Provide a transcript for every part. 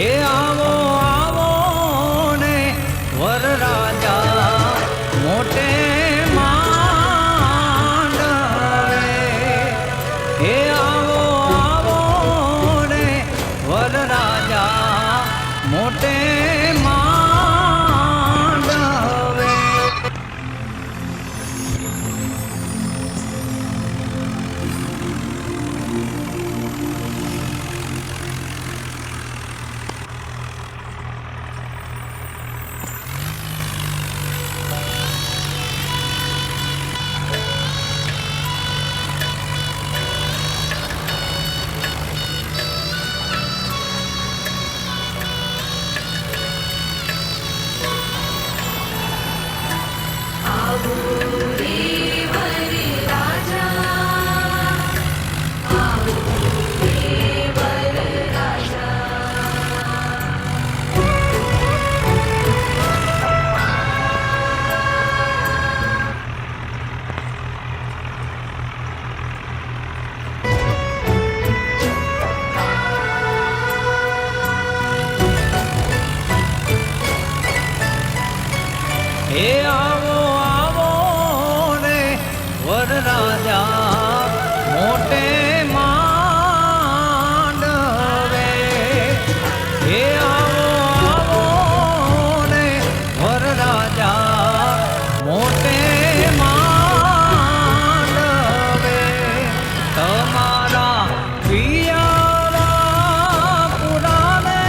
હે આવો આવો ને વરરાજા મોટે માંડવે. હે આવો આવો ને વરરાજા મોટે માંડવે. હે આવો આવો ને વરરાજા મોટે માંડવે. હે આવો આવો ને વરરાજા મોટે માંડવે. તમારા પિયારા પુરાને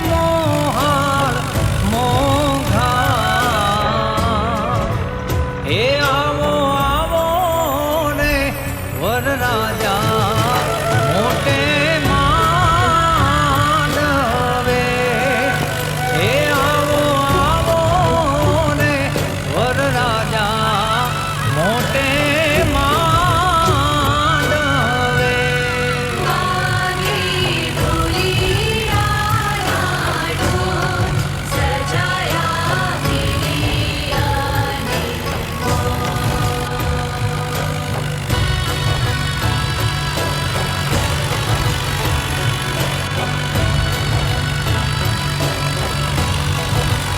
મોહાળ મોઘા. હે આવો આવો ને વરરાજા મોટે માંડવે. હે આવો આવો ને વરરાજા મોટે માંડવે.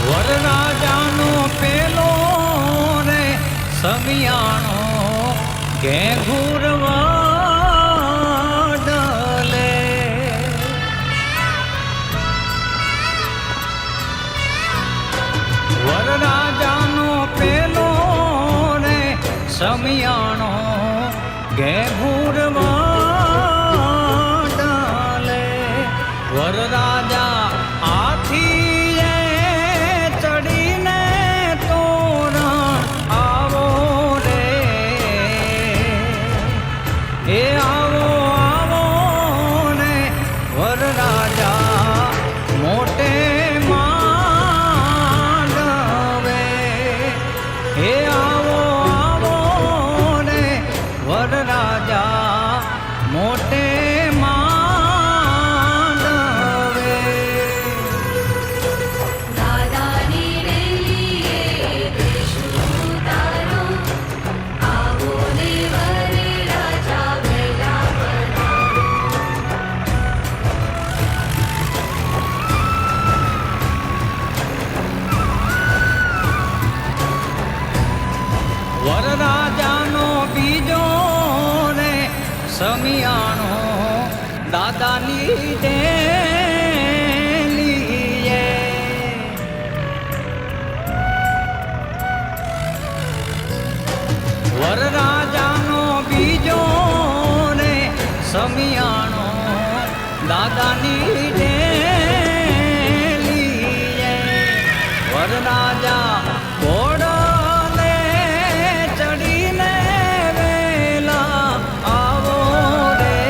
વરરાજાનો પેલો ને સમિયાણો ઘેઘુરવા ડલે. વરરાજાનો પેલો ને સમિયાણો ઘેઘુરવા ડલે. વરરાજા આથી ચડીને તોરણ આવો રે. હે આવો આવો ને વરરાજા મોટે માંડવે. હે આવો આવો ને વરરાજા મોટે માંડવે. વરરાજાનો બીજો ને સમિયાણો દાદાની ડેલીએ. વરરાજાનો બીજો ને સમિયાણો દાદાની ડેલીએ. વરરાજા ઘોડલે ચડીને વેલા આવો રે.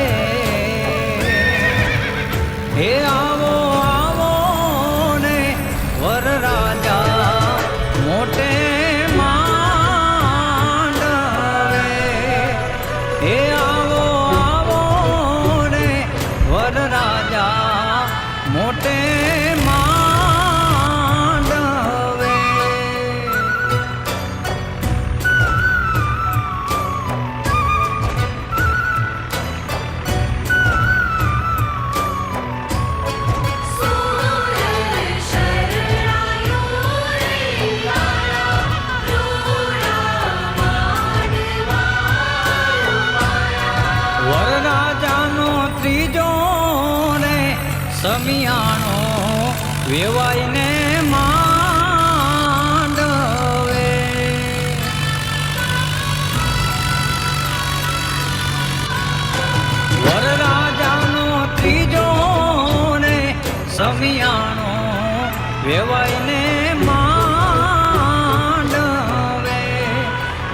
હે આવો આવો ને વરરાજા મોટે માંડવે. હે આવો આવો ને વરરાજા મોટે માંડવે. સોના સમિયાણો વેવાઈને માંડવે વરરાજાનો ત્રીજો ને સમિયાણો વેવાઈને માંડવે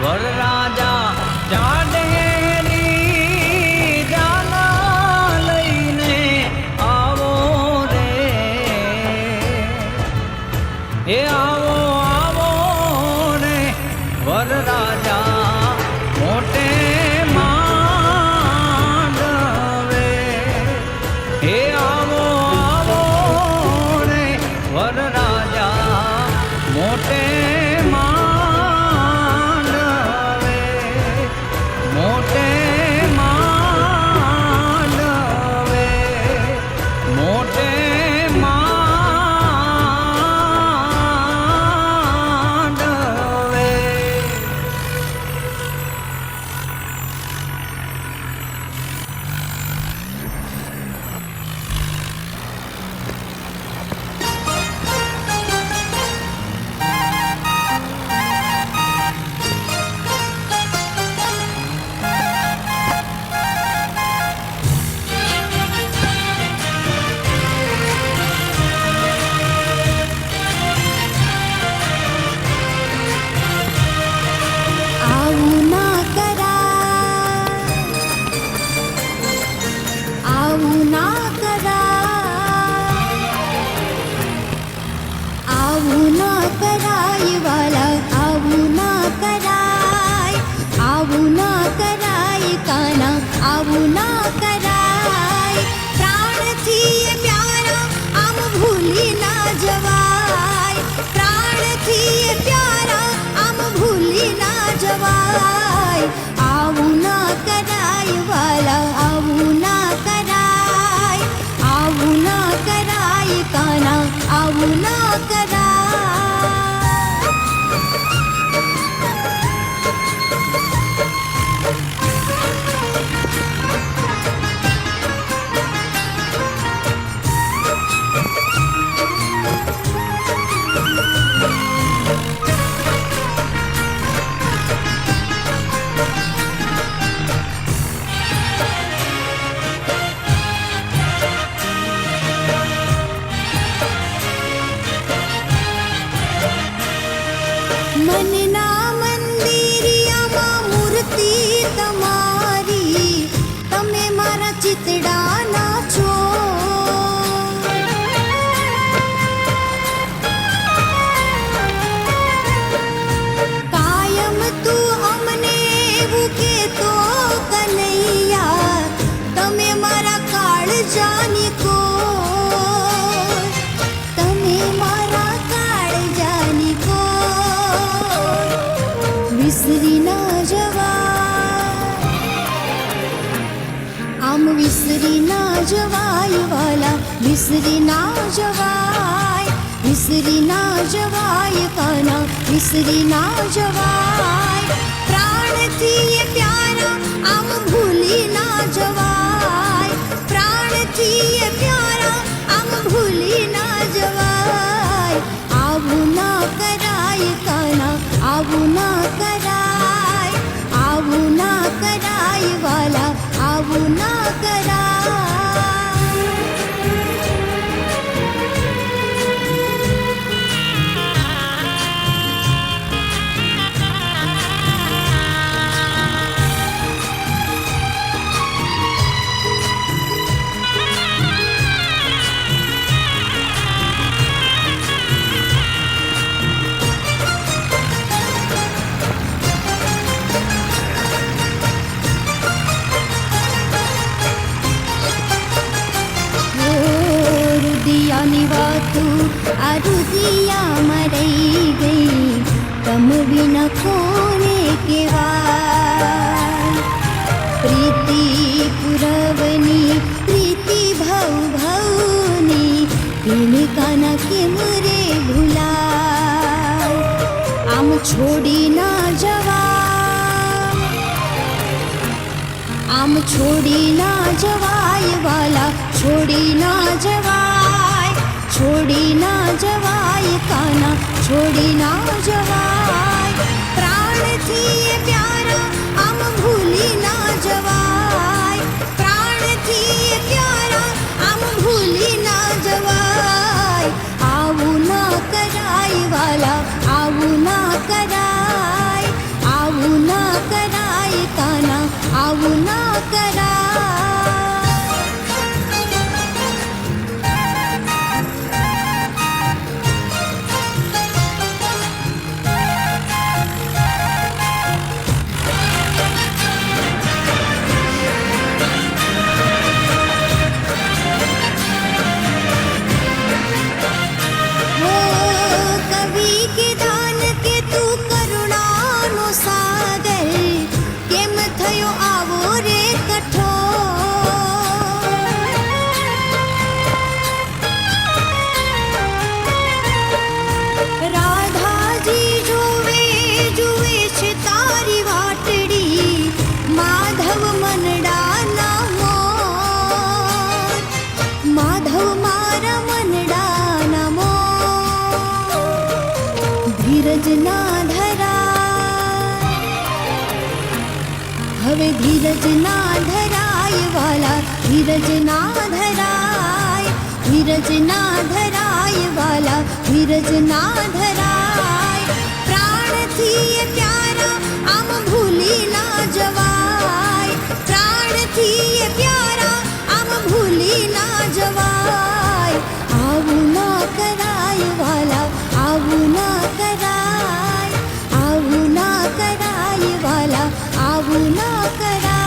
વરરાજા જાડેરી જાના લઈને આવો રે એ આવો આવો રે વરરાજા મોટે માંડવે એ આવો આવો રે વરરાજા મોટે માંડવે મોટે માંડવે મોટે માંડવે આવું ના કરાય વાલા આવું ના કરાય કાના આવું ના કરાય પ્રાણથી પ્યારા આમ ભૂલી ના જવાય પ્રાણથી પ્યારા આમ ભૂલી ના જવાય આવું ના કરાય વાલા આવું ના કરાય કાના આવું ના કરાય મનના મંદિરિયામાં મૂર્તિ તમારી તમે મારા ચિતડાના છો કાયમ તું અમને એવું કહેતો કનૈયા તમે મારા કાળજાની કો તમે મારા કાળજાની કો વિસરી ના જવાય આમ વિસરી ના જવાય વાલા વિસરી ના જવાય કાના વિસરી ના જવાય પ્રાણથી પ્યારા આમ ભૂલી ના જવાય પ્રાણથી પ્યારા આમ ભૂલી ના જવાય આવું ના કરાય કાના આવું ના કરાય વાલા આવું ના કરાય રુદિયાની વાતું આ રુદિયામાં રહી ગઈ તમ વિના કોને કહેવાય પ્રીતિ પુરવની પ્રીતિ ભવની એને કાના કેમ રે ભૂલાય આમ છોડી ના જવાય આમ છોડી ના જવાય વાલા છોડી ના જવાય છોડી ના જવાય કાના છોડી ના જવાય પ્રાણથી એ પ્યારા આમ ભૂલી ના જવાય પ્રાણથી એ પ્યારા આમ ભૂલી ના જવાય આવું ના કરાય વાલા આવું ના કરાય આવું ના કરાય કાના આવું ના કરાય ધીરજ ના ધરાય હવે ધીરજ ના ધરાય વાલા ધીરજ ના ધરાય ધીરજ ના ધરાય વાલા ધીરજ ના ધરાય પ્રાણથી એ પ્યારા આમ ભૂલી ના જવાય પ્રાણથી એ પ્યારા આમ ભૂલી ના જવાય આવું ના કરાય વાલા આવું ના કરાય આવું ના કરાય વાલા આવું ના કરાય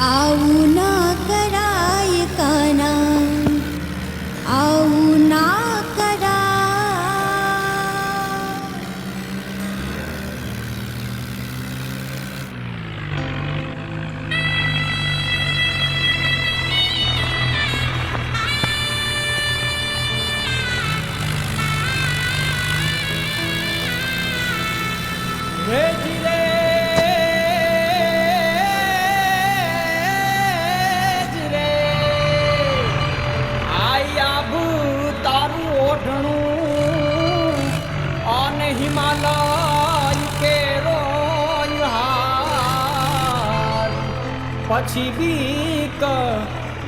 આવું ના કરાય કાના આવું ના કરાય હિમાલય કેરો હાર પછી બીક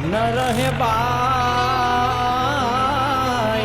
ન રહે બા